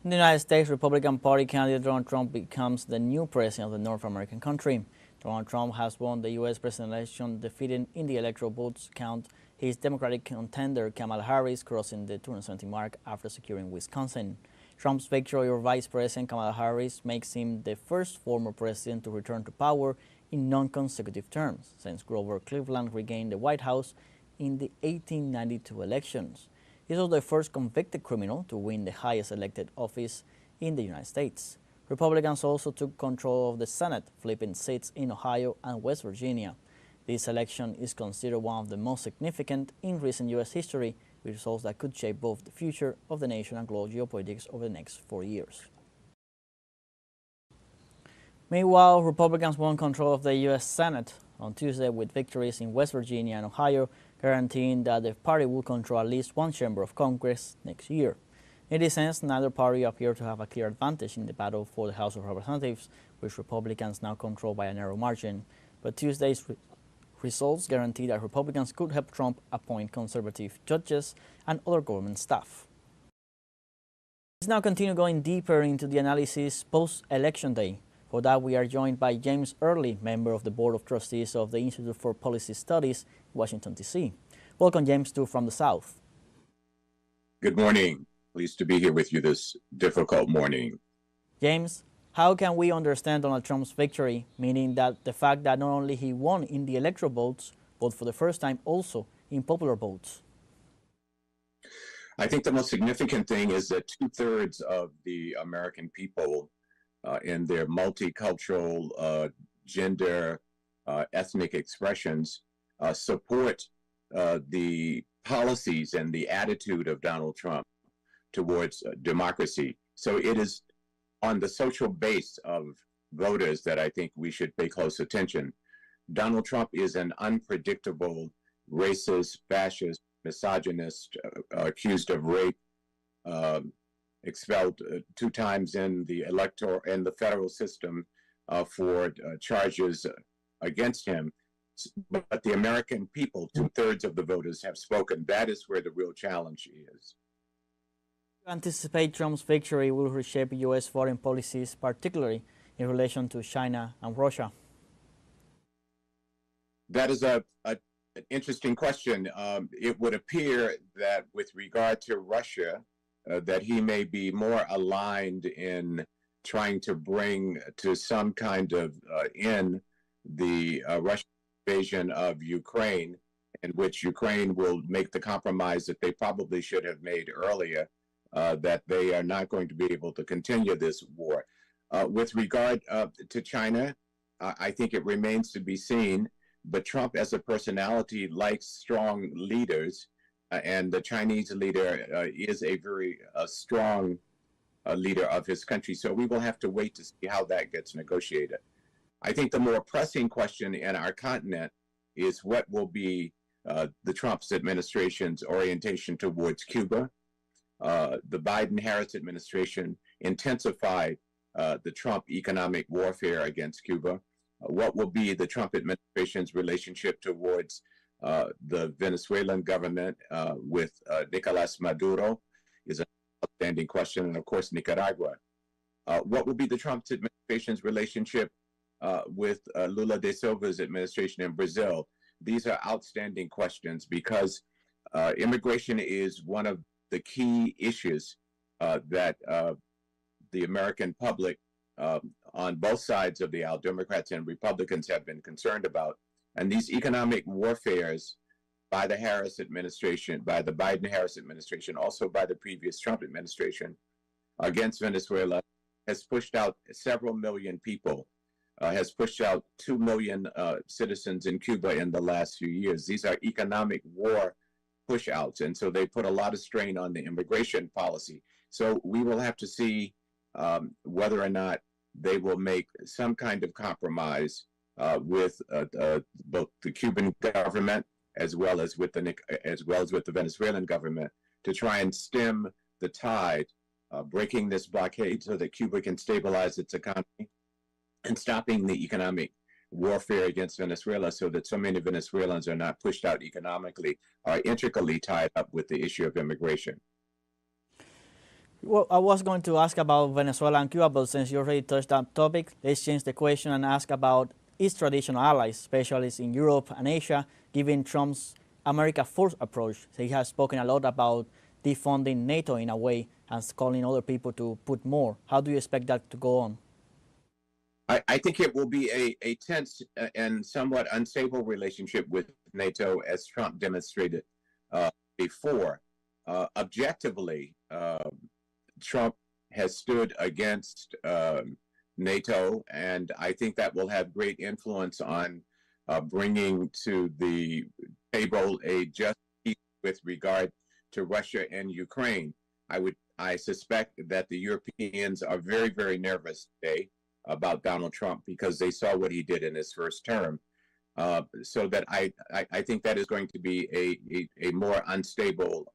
In the United States, Republican Party candidate Donald Trump becomes the new president of the North American country. Donald Trump has won the U.S. presidential election, defeating in the electoral votes count his Democratic contender Kamala Harris, crossing the 270 mark after securing Wisconsin. Trump's victory over Vice President Kamala Harris makes him the first former president to return to power in non-consecutive terms since Grover Cleveland regained the White House in the 1892 elections. He was the first convicted criminal to win the highest elected office in the United States. Republicans also took control of the Senate, flipping seats in Ohio and West Virginia. This election is considered one of the most significant in recent U.S. history, with results that could shape both the future of the nation and global geopolitics over the next 4 years. Meanwhile, Republicans won control of the U.S. Senate on Tuesday with victories in West Virginia and Ohio, guaranteeing that the party will control at least one chamber of Congress next year. In this sense, neither party appeared to have a clear advantage in the battle for the House of Representatives, which Republicans now control by a narrow margin. But Tuesday's results guarantee that Republicans could help Trump appoint conservative judges and other government staff. Let's now continue going deeper into the analysis post-election day. For that, we are joined by James Early, member of the Board of Trustees of the Institute for Policy Studies, Washington, D.C. Welcome, James, to From the South. Good morning. Pleased to be here with you this difficult morning. James, how can we understand Donald Trump's victory, meaning that the fact that not only he won in the electoral votes, but for the first time also in popular votes? I think the most significant thing is that 2/3 of the American people in their multicultural, gender, ethnic expressions support the policies and the attitude of Donald Trump towards democracy. So it is on the social base of voters that I think we should pay close attention. Donald Trump is an unpredictable, racist, fascist, misogynist, accused of rape, expelled 2 times in the federal system for charges against him. But the American people, 2/3 of the voters, have spoken. That is where the real challenge is. Do you anticipate Trump's victory will reshape U.S. foreign policies, particularly in relation to China and Russia? That is an interesting question. It would appear that with regard to Russia, that he may be more aligned in trying to bring to some kind of end the Russian invasion of Ukraine, in which Ukraine will make the compromise that they probably should have made earlier, that they are not going to be able to continue this war. With regard to China, I think it remains to be seen, but Trump as a personality likes strong leaders, and the Chinese leader is a very strong leader of his country. So we will have to wait to see how that gets negotiated. I think the more pressing question in our continent is what will be the Trump's administration's orientation towards Cuba. The Biden-Harris administration intensified the Trump economic warfare against Cuba. What will be the Trump administration's relationship towards the Venezuelan government with Nicolas Maduro is an outstanding question, and of course Nicaragua. What will be the Trump administration's relationship with Lula da Silva's administration in Brazil? These are outstanding questions because immigration is one of the key issues that the American public on both sides of the aisle, Democrats and Republicans, have been concerned about. And these economic warfares by the Harris administration, by the Biden-Harris administration, also by the previous Trump administration against Venezuela, has pushed out several million people, has pushed out 2 million citizens in Cuba in the last few years. These are economic war push-outs, and so they put a lot of strain on the immigration policy. So we will have to see whether or not they will make some kind of compromise with both the Cuban government as well as with the Venezuelan government to try and stem the tide, breaking this blockade so that Cuba can stabilize its economy and stopping the economic warfare against Venezuela so that so many Venezuelans are not pushed out economically, are intricately tied up with the issue of immigration. Well, I was going to ask about Venezuela and Cuba, but since you already touched that topic, let's change the question and ask about its traditional allies, especially in Europe and Asia, given Trump's America First approach. He has spoken a lot about defunding NATO in a way and calling other people to put more. How do you expect that to go on? I think it will be a tense and somewhat unstable relationship with NATO, as Trump demonstrated before. Objectively, Trump has stood against NATO, and I think that will have great influence on bringing to the table a just peace with regard to Russia and Ukraine. I suspect that the Europeans are very, very nervous today about Donald Trump because they saw what he did in his first term. So that I think that is going to be a more unstable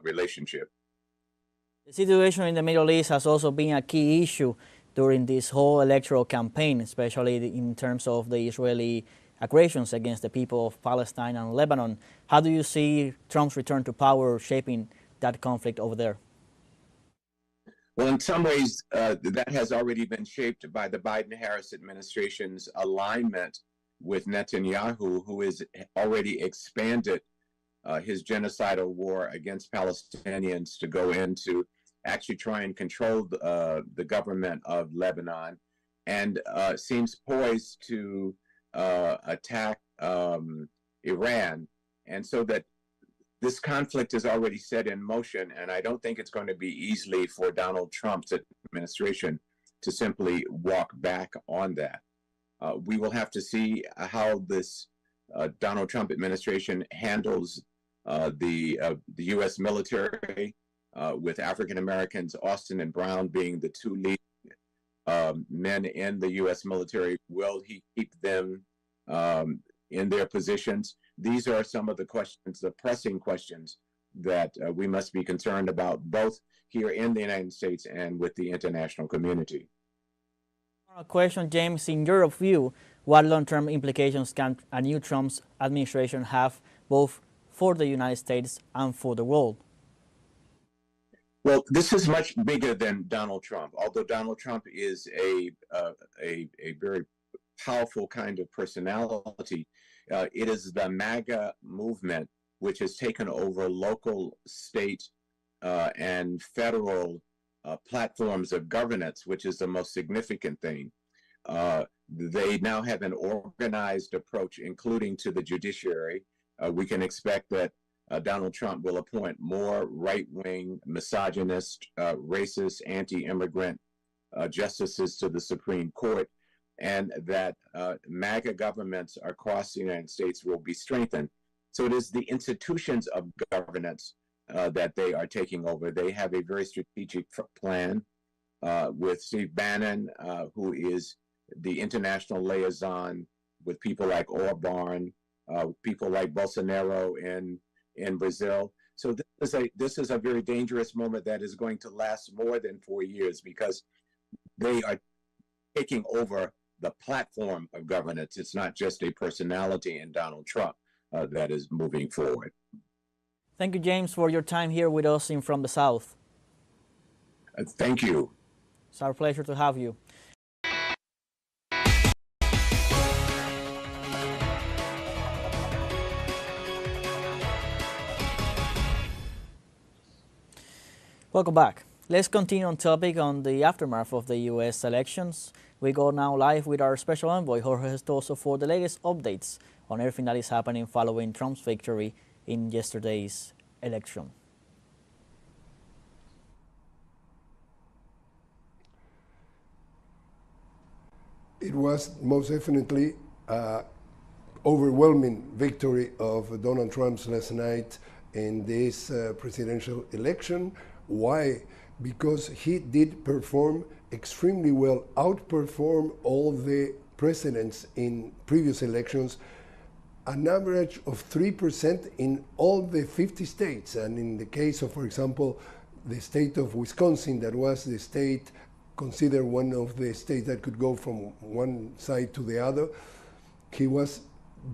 relationship. The situation in the Middle East has also been a key issue during this whole electoral campaign, especially in terms of the Israeli aggressions against the people of Palestine and Lebanon. How do you see Trump's return to power shaping that conflict over there? Well, in some ways, that has already been shaped by the Biden-Harris administration's alignment with Netanyahu, who has already expanded his genocidal war against Palestinians to go into actually try and control the government of Lebanon, and seems poised to attack Iran. And so that this conflict is already set in motion, and I don't think it's going to be easily for Donald Trump's administration to simply walk back on that. We will have to see how this Donald Trump administration handles the U.S. military, with African Americans, Austin and Brown being the two lead men in the U.S. military. Will he keep them in their positions? These are some of the questions, the pressing questions that we must be concerned about, both here in the United States and with the international community. A question, James, in your view, what long-term implications can a new Trump's administration have both for the United States and for the world? Well, this is much bigger than Donald Trump. Although Donald Trump is a very powerful kind of personality, it is the MAGA movement which has taken over local, state, and federal platforms of governance, which is the most significant thing. They now have an organized approach, including to the judiciary. We can expect that Donald Trump will appoint more right-wing, misogynist, racist, anti-immigrant justices to the Supreme Court, and that MAGA governments across the United States will be strengthened. So it is the institutions of governance that they are taking over. They have a very strategic plan with Steve Bannon, who is the international liaison with people like Orban, people like Bolsonaro in Brazil. So this is a very dangerous moment that is going to last more than 4 years, because they are taking over the platform of governance. It's not just a personality in Donald Trump that is moving forward. Thank you, James, for your time here with us in From the South. Thank you. It's our pleasure to have you. Welcome back. Let's continue on topic on the aftermath of the U.S. elections. We go now live with our special envoy, Jorge Gestoso, for the latest updates on everything that is happening following Trump's victory in yesterday's election. It was most definitely an overwhelming victory of Donald Trump's last night in this presidential election. Why? Because he did perform extremely well, outperform all the presidents in previous elections, an average of 3% in all the 50 states. And in the case of, for example, the state of Wisconsin, that was the state considered one of the states that could go from one side to the other, he was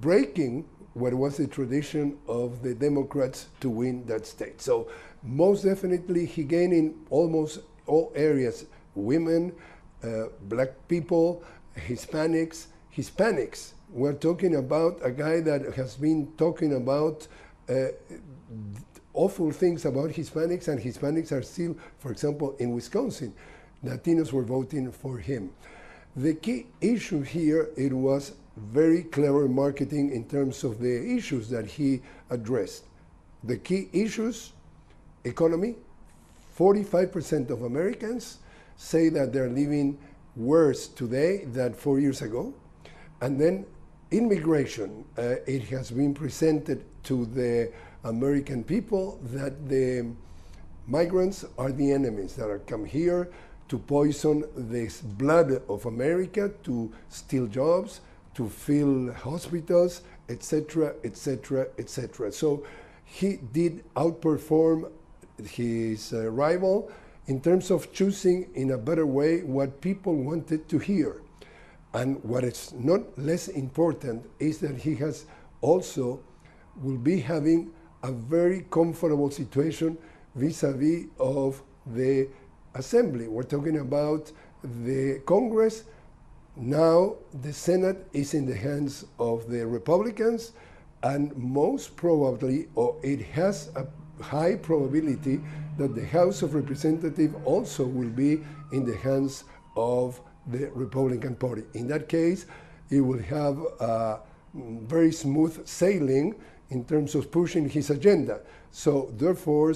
breaking what was the tradition of the Democrats to win that state. So most definitely he gained in almost all areas: women, black people, Hispanics. We're talking about a guy that has been talking about awful things about Hispanics, and Hispanics are still, for example, in Wisconsin, Latinos were voting for him. The key issue here, it was very clever marketing in terms of the issues that he addressed. The key issues: economy. 45% of Americans say that they're living worse today than 4 years ago. And then immigration. It has been presented to the American people that the migrants are the enemies that are come here to poison this blood of America, to steal jobs, to fill hospitals, etc., etc., etc. So he did outperform his rival in terms of choosing in a better way what people wanted to hear. And what is not less important is that he has also will be having a very comfortable situation vis-a-vis of the assembly. We're talking about the Congress. Now the Senate is in the hands of the Republicans, and most probably, or it has a high probability that the House of Representatives also will be in the hands of the Republican Party. In that case, it will have a very smooth sailing in terms of pushing his agenda. So therefore,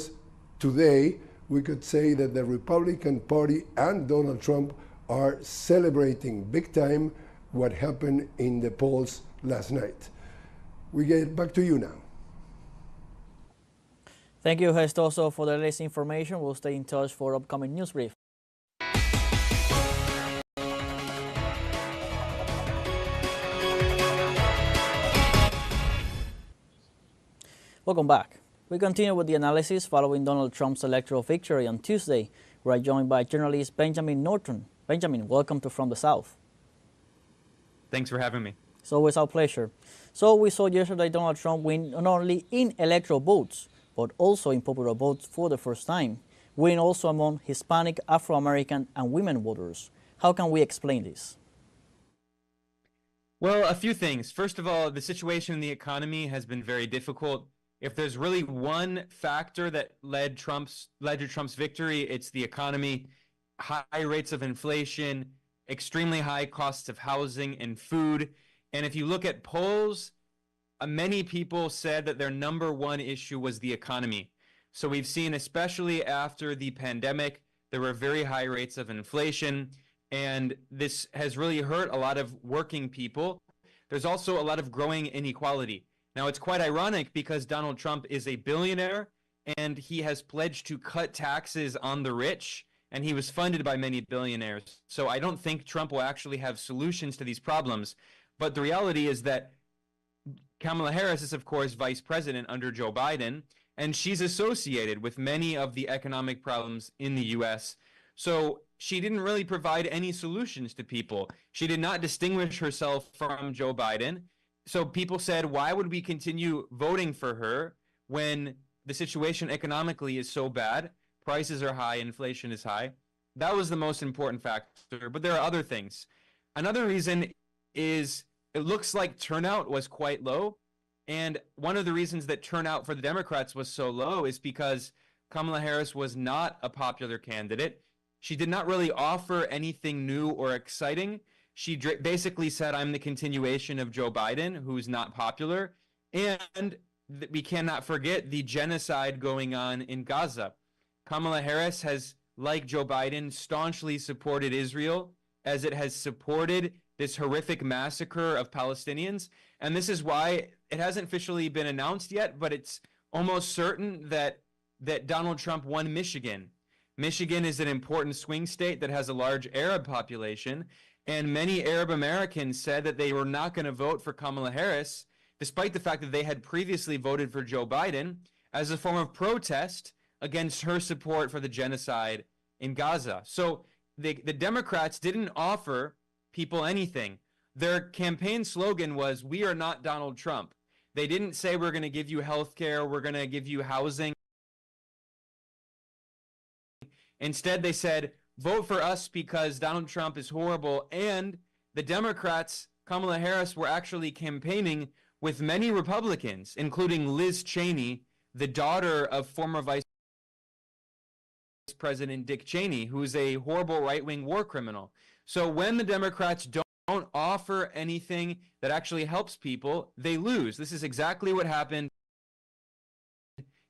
today, we could say that the Republican Party and Donald Trump are celebrating big time what happened in the polls last night. We get back to you now. Thank you, Gestoso, for the latest information. We'll stay in touch for upcoming news brief. Welcome back. We continue with the analysis following Donald Trump's electoral victory on Tuesday. We are joined by journalist Benjamin Norton. Benjamin, welcome to From the South. Thanks for having me. It's always our pleasure. So we saw yesterday Donald Trump win not only in electoral votes, but also in popular votes for the first time, winning also among Hispanic, Afro-American, and women voters. How can we explain this? Well, a few things. First of all, the situation in the economy has been very difficult. If there's really one factor that led to Trump's victory, it's the economy. High rates of inflation, extremely high costs of housing and food. And if you look at polls, many people said that their number one issue was the economy. So we've seen, especially after the pandemic, there were very high rates of inflation, and this has really hurt a lot of working people. There's also a lot of growing inequality. Now, it's quite ironic because Donald Trump is a billionaire and he has pledged to cut taxes on the rich, and he was funded by many billionaires. So I don't think Trump will actually have solutions to these problems. But the reality is that Kamala Harris is, of course, vice president under Joe Biden, and she's associated with many of the economic problems in the U.S. So she didn't really provide any solutions to people. She did not distinguish herself from Joe Biden. So people said, why would we continue voting for her when the situation economically is so bad? Prices are high, inflation is high. That was the most important factor, but there are other things. Another reason is it looks like turnout was quite low. And one of the reasons that turnout for the Democrats was so low is because Kamala Harris was not a popular candidate. She did not really offer anything new or exciting. She basically said, I'm the continuation of Joe Biden, who's not popular. And we cannot forget the genocide going on in Gaza. Kamala Harris has, like Joe Biden, staunchly supported Israel as it has supported this horrific massacre of Palestinians. And this is why it hasn't officially been announced yet, but it's almost certain that Donald Trump won Michigan. Michigan is an important swing state that has a large Arab population. And many Arab Americans said that they were not going to vote for Kamala Harris, despite the fact that they had previously voted for Joe Biden, as a form of protest against her support for the genocide in Gaza. So the Democrats didn't offer people anything. Their campaign slogan was, "We are not Donald Trump." They didn't say, "We're going to give you health care, we're going to give you housing." Instead, they said, "Vote for us because Donald Trump is horrible." And the Democrats, Kamala Harris, were actually campaigning with many Republicans, including Liz Cheney, the daughter of former Vice President Dick Cheney, who's a horrible right-wing war criminal. So when the Democrats don't offer anything that actually helps people, they lose. This is exactly what happened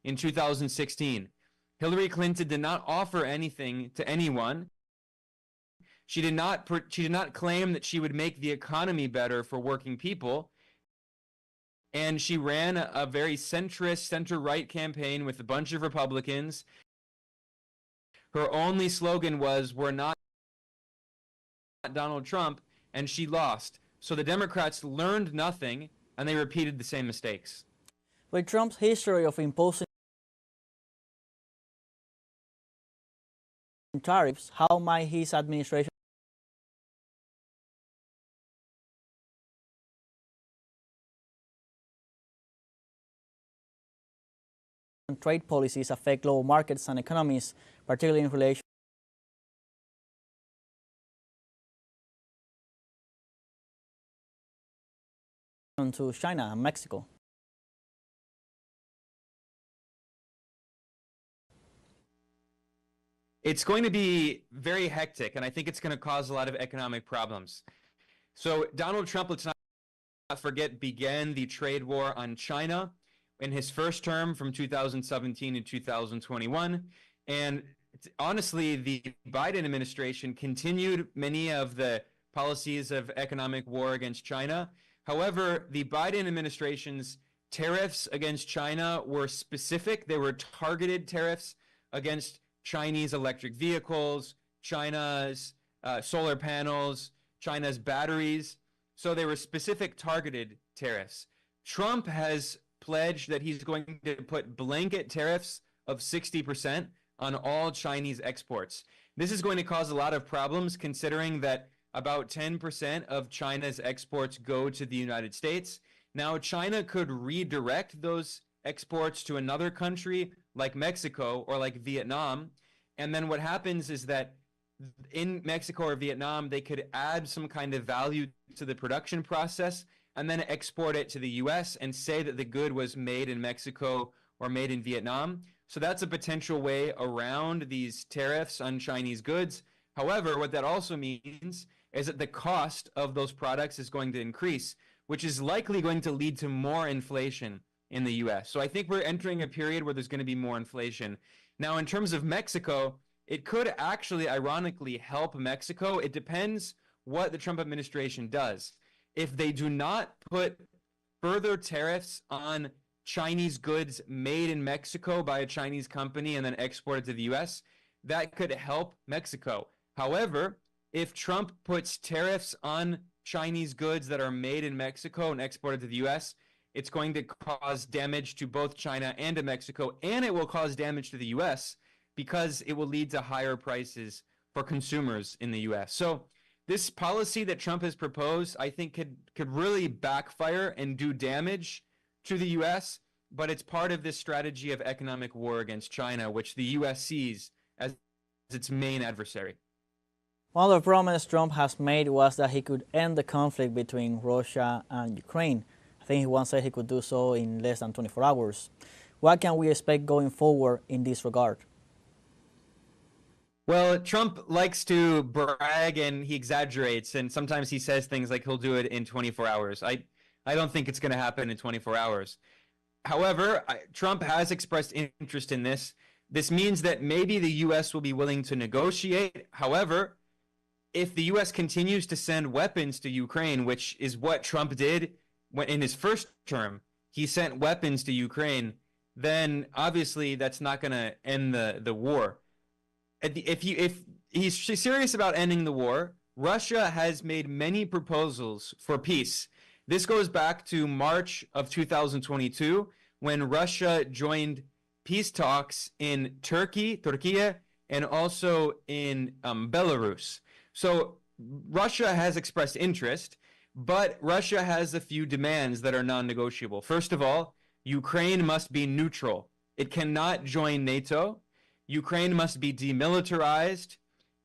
in 2016. Hillary Clinton did not offer anything to anyone. She did not claim that she would make the economy better for working people. And she ran a very centrist, center-right campaign with a bunch of Republicans. Her only slogan was, "We're not Donald Trump," and she lost. So the Democrats learned nothing, and they repeated the same mistakes. With Trump's history of imposing tariffs, how might his administration and trade policies affect global markets and economies, particularly in relation to China and Mexico? It's going to be very hectic, and I think it's going to cause a lot of economic problems. So Donald Trump, let's not forget, began the trade war on China in his first term from 2017 to 2021. And honestly, the Biden administration continued many of the policies of economic war against China. However, the Biden administration's tariffs against China were specific. They were targeted tariffs against Chinese electric vehicles, China's solar panels, China's batteries. So they were specific targeted tariffs. Trump has pledged that he's going to put blanket tariffs of 60% on all Chinese exports. This is going to cause a lot of problems, considering that about 10% of China's exports go to the United States. Now, China could redirect those exports to another country like Mexico or like Vietnam. And then what happens is that in Mexico or Vietnam, they could add some kind of value to the production process and then export it to the US and say that the good was made in Mexico or made in Vietnam. So that's a potential way around these tariffs on Chinese goods. However, what that also means is that the cost of those products is going to increase, which is likely going to lead to more inflation in the US. So I think we're entering a period where there's going to be more inflation. Now, in terms of Mexico, it could actually ironically help Mexico. It depends what the Trump administration does. If they do not put further tariffs on Chinese goods made in Mexico by a Chinese company and then exported to the US, that could help Mexico. However, if Trump puts tariffs on Chinese goods that are made in Mexico and exported to the US, it's going to cause damage to both China and to Mexico, and it will cause damage to the US because it will lead to higher prices for consumers in the US. So this policy that Trump has proposed, I think could really backfire and do damage to the US, but it's part of this strategy of economic war against China, which the US sees as its main adversary. One of the promises Trump has made was that he could end the conflict between Russia and Ukraine. I think he once said he could do so in less than 24 hours. What can we expect going forward in this regard? Well, Trump likes to brag and he exaggerates, and sometimes he says things like he'll do it in 24 hours. I don't think it's going to happen in 24 hours. However, Trump has expressed interest in this. This means that maybe the U.S. will be willing to negotiate. However, if the U.S. continues to send weapons to Ukraine, which is what Trump did in his first term, he sent weapons to Ukraine, then obviously that's not going to end the war. If he's serious about ending the war, Russia has made many proposals for peace. This goes back to March of 2022, when Russia joined peace talks in Turkey, and also in Belarus. So Russia has expressed interest, But Russia has a few demands that are non-negotiable. First of all, Ukraine must be neutral. It cannot join NATO. Ukraine must be demilitarized,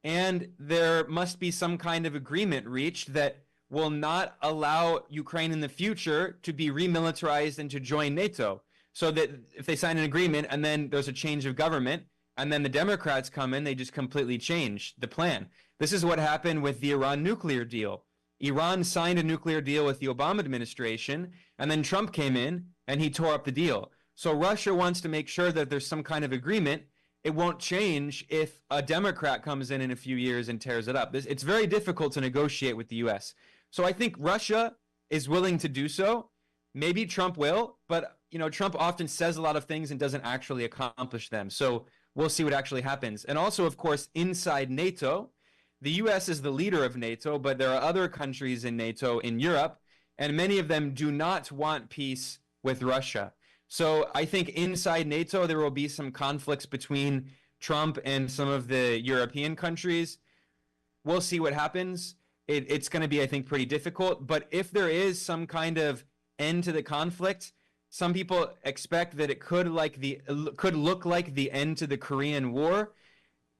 and there must be some kind of agreement reached that will not allow Ukraine in the future to be remilitarized and to join NATO. So that if they sign an agreement and then there's a change of government and then the Democrats come in, they just completely change the plan. This is what happened with the Iran nuclear deal. Iran signed a nuclear deal with the Obama administration, and then Trump came in and he tore up the deal. So Russia wants to make sure that there's some kind of agreement. It won't change if a Democrat comes in a few years and tears it up. It's very difficult to negotiate with the US. So I think Russia is willing to do so. Maybe Trump will, but Trump often says a lot of things and doesn't actually accomplish them. So we'll see what actually happens. And also, of course, inside NATO, the US is the leader of NATO, but there are other countries in NATO in Europe, and many of them do not want peace with Russia. So I think inside NATO, there will be some conflicts between Trump and some of the European countries. We'll see what happens. It's going to be, I think, pretty difficult. But if there is some kind of end to the conflict, some people expect that it could look like the end to the Korean War.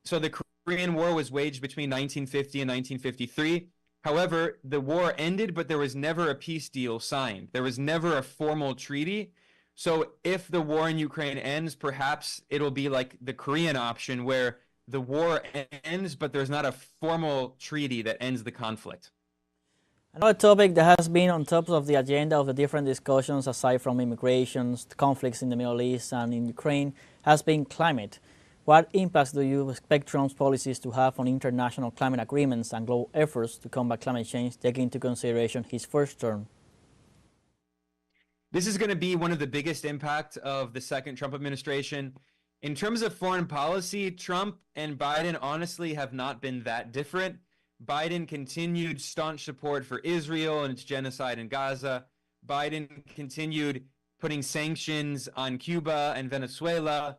So the Korean War was waged between 1950 and 1953. However, the war ended, but there was never a peace deal signed. There was never a formal treaty. So if the war in Ukraine ends, perhaps it'll be like the Korean option where the war ends, but there's not a formal treaty that ends the conflict. Another topic that has been on top of the agenda of the different discussions, aside from immigration, conflicts in the Middle East and in Ukraine, has been climate. What impacts do you expect Trump's policies to have on international climate agreements and global efforts to combat climate change, taking into consideration his first term? This is going to be one of the biggest impacts of the second Trump administration. In terms of foreign policy, Trump and Biden honestly have not been that different. Biden continued staunch support for Israel and its genocide in Gaza. Biden continued putting sanctions on Cuba and Venezuela.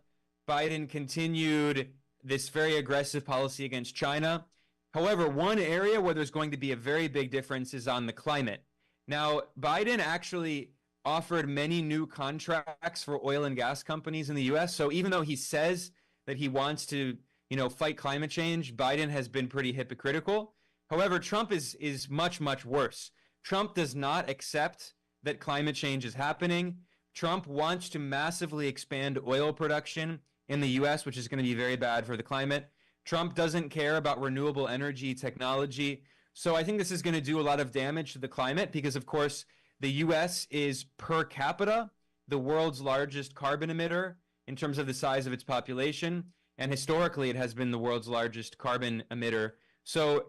Biden continued this very aggressive policy against China. However, one area where there's going to be a very big difference is on the climate. Now, Biden actually offered many new contracts for oil and gas companies in the US. So even though he says that he wants to fight climate change, Biden has been pretty hypocritical. However, Trump is much, much worse. Trump does not accept that climate change is happening. Trump wants to massively expand oil production in the US, which is going to be very bad for the climate. Trump doesn't care about renewable energy technology. So I think this is going to do a lot of damage to the climate because, of course, the US is per capita the world's largest carbon emitter in terms of the size of its population. And historically, it has been the world's largest carbon emitter. So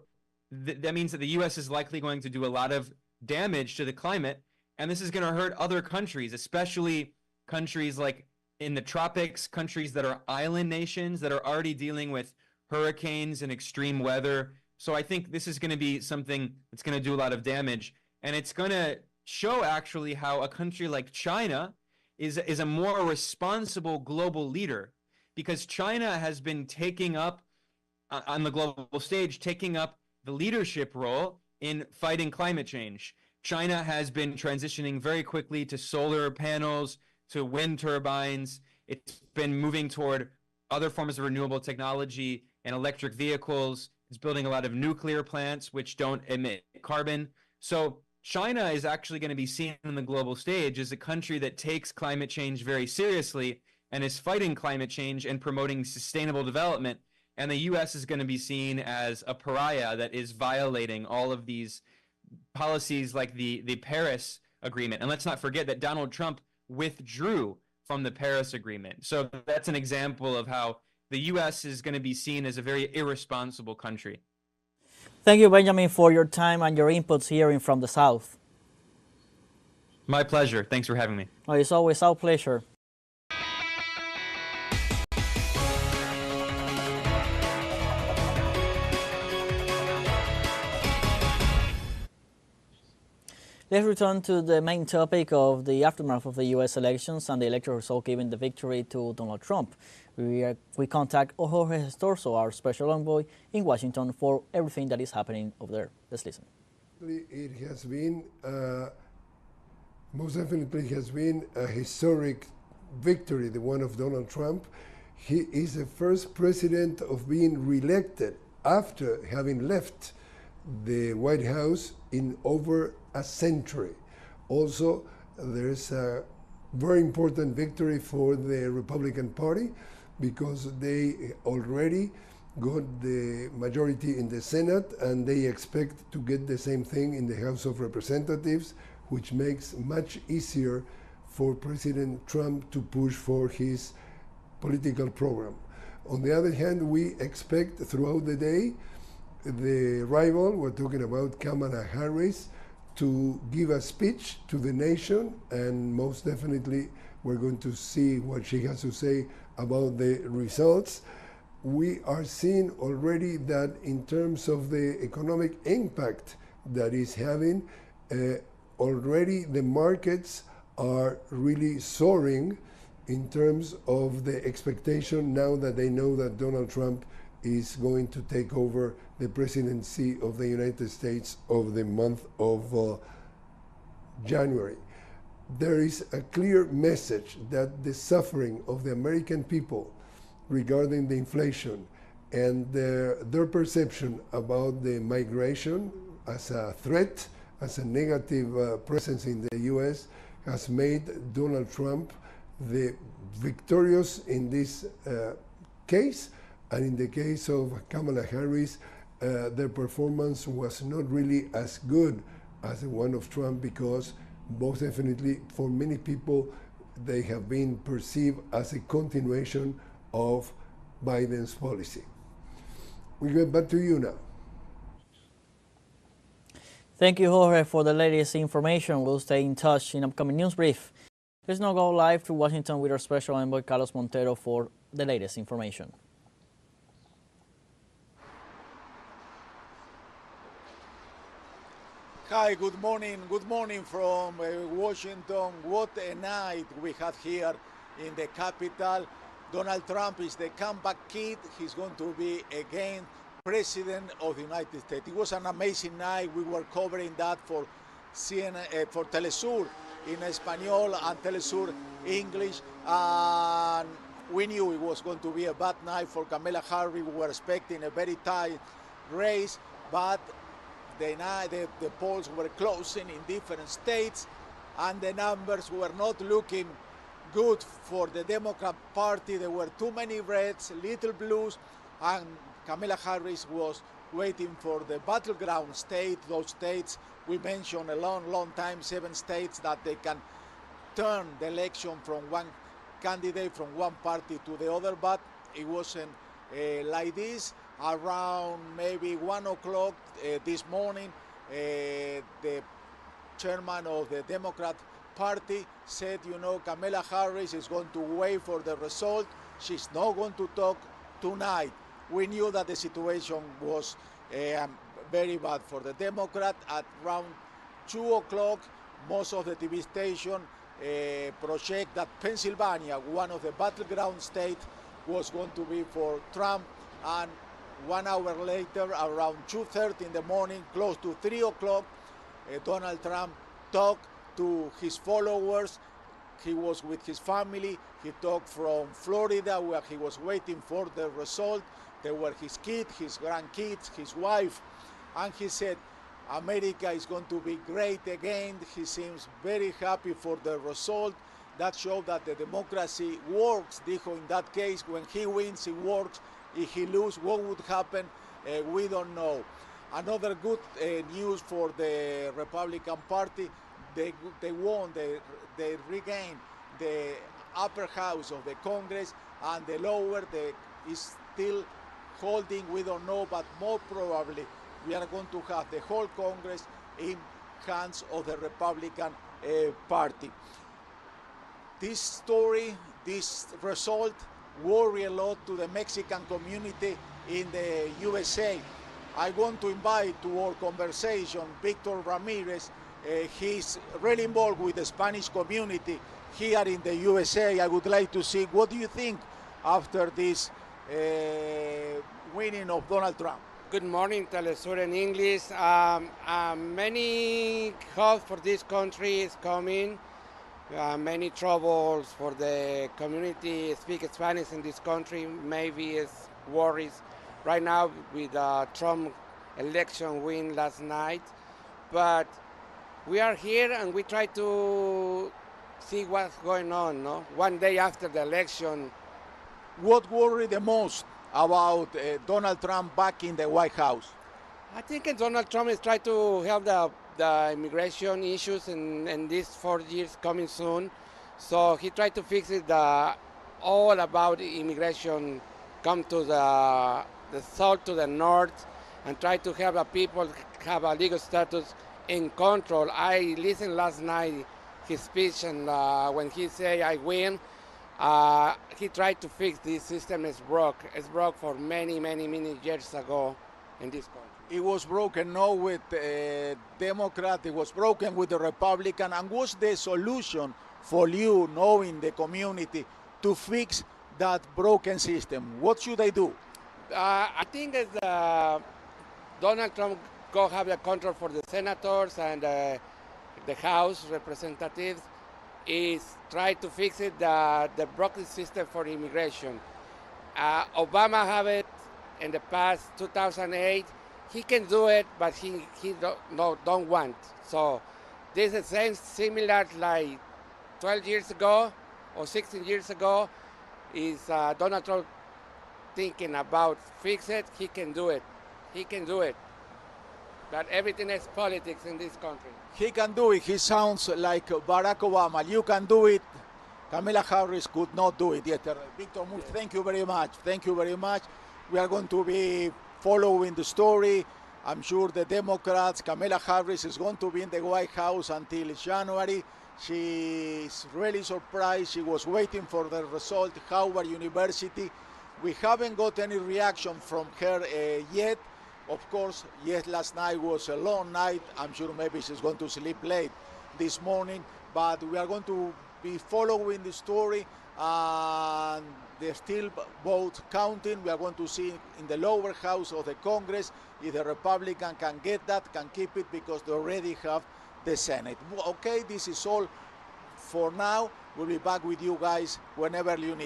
that means that the US is likely going to do a lot of damage to the climate. And this is going to hurt other countries, especially countries like in the tropics, countries that are island nations that are already dealing with hurricanes and extreme weather. So I think this is going to be something that's going to do a lot of damage. And it's going to show actually how a country like China is a more responsible global leader, because China has been taking up on the global stage, taking up the leadership role in fighting climate change. China has been transitioning very quickly to solar panels, to wind turbines. It's been moving toward other forms of renewable technology and electric vehicles. It's building a lot of nuclear plants, which don't emit carbon. So China is actually going to be seen on the global stage as a country that takes climate change very seriously and is fighting climate change and promoting sustainable development. And the US is going to be seen as a pariah that is violating all of these policies like the Paris Agreement. And let's not forget that Donald Trump withdrew from the Paris Agreement. So that's an example of how the US is going to be seen as a very irresponsible country. Thank you, Benjamin, for your time and your inputs here from the South. My pleasure. Thanks for having me. Oh, it's always our pleasure. Let's return to the main topic of the aftermath of the U.S. elections and the electoral result giving the victory to Donald Trump. We contact Jorge Estorzo, our special envoy in Washington, for everything that is happening over there. Let's listen. It has been, most definitely has been a historic victory, the one of Donald Trump. He is the first president of being reelected after having left the White House in over a century. Also, there's a very important victory for the Republican Party because they already got the majority in the Senate and they expect to get the same thing in the House of Representatives, which makes much easier for President Trump to push for his political program. On the other hand, we expect throughout the day the rival, we're talking about Kamala Harris, to give a speech to the nation, and most definitely we're going to see what she has to say about the results. We are seeing already that in terms of the economic impact that is having, already the markets are really soaring in terms of the expectation now that they know that Donald Trump is going to take over the presidency of the United States of the month of January. There is a clear message that the suffering of the American people regarding the inflation and their perception about the migration as a threat, as a negative presence in the US, has made Donald Trump the victorious in this case. And in the case of Kamala Harris, their performance was not really as good as the one of Trump because most definitely for many people they have been perceived as a continuation of Biden's policy. We get back to you now. Thank you, Jorge, for the latest information. We'll stay in touch in upcoming news brief. Let's now go live to Washington with our special envoy Carlos Montero for the latest information. Hi, good morning from Washington. What a night we had here in the capital. Donald Trump is the comeback kid. He's going to be again president of the United States. It was an amazing night. We were covering that for CNN, for teleSUR in Espanol and teleSUR English. And we knew it was going to be a bad night for Kamala Harris. We were expecting a very tight race, but the polls were closing in different states and the numbers were not looking good for the Democrat Party. There were too many reds, little blues, and Kamala Harris was waiting for the battleground state, those states we mentioned a long time, 7 states that they can turn the election from one candidate, from one party to the other, but it wasn't like this. Around maybe 1 o'clock this morning, the chairman of the Democrat Party said, you know, Kamala Harris is going to wait for the result. She's not going to talk tonight. We knew that the situation was very bad for the Democrat. At around 2 o'clock, most of the TV stations project that Pennsylvania, one of the battleground states, was going to be for Trump. And 1 hour later, around 2:30 in the morning, close to 3 o'clock, Donald Trump talked to his followers. He was with his family. He talked from Florida, where he was waiting for the result. There were his kids, his grandkids, his wife, and he said, America is going to be great again. He seems very happy for the result. That showed that the democracy works. Dijo, in that case, when he wins, it works. If he loses, what would happen? We don't know. Another good news for the Republican Party, they won, they regained the upper house of the Congress, and the lower is still holding. We don't know, but more probably we are going to have the whole Congress in hands of the Republican Party. This story, this result, worry a lot to the Mexican community in the USA. I want to invite to our conversation Victor Ramirez. He's really involved with the Spanish community here in the USA. I would like to see, what do you think after this winning of Donald Trump? Good morning, teleSUR in English. Many help for this country is coming. Many troubles for the community speak Spanish in this country. Maybe it's worries right now with Trump election win last night. But we are here and we try to see what's going on. No, one day after the election. What worried the most about Donald Trump back in the White House? I think Donald Trump is trying to help the immigration issues in these 4 years coming soon. So he tried to fix it all about immigration, come to the south to the north, and try to help the people have a legal status in control. I listened last night his speech, and when he said I win, he tried to fix this system. It's broke. It's broke for many years ago in this country. It was broken not with Democrat, it was broken with the Republican. And what's the solution for you, knowing the community, to fix that broken system? What should they do? I think that Donald Trump go have the control for the senators and the House representatives is try to fix it, the broken system for immigration. Obama have it in the past 2008. He can do it, but he don't want. So this is same similar like 12 years ago or 16 years ago. Is Donald Trump thinking about fix it? He can do it. He can do it. But everything is politics in this country. He can do it. He sounds like Barack Obama. You can do it. Kamala Harris could not do it yesterday. Victor Muth, thank you very much. Thank you very much. We are going to be following the story. I'm sure the Democrats, Kamala Harris is going to be in the White House until January. She's really surprised. She was waiting for the result, Howard University. We haven't got any reaction from her yet. Of course, yes, last night was a long night. I'm sure maybe she's going to sleep late this morning, but we are going to be following the story, and they're still vote counting. We are going to see in the lower house of the Congress if the Republican can get that, can keep it, because they already have the Senate. Okay, this is all for now. We'll be back with you guys whenever you need.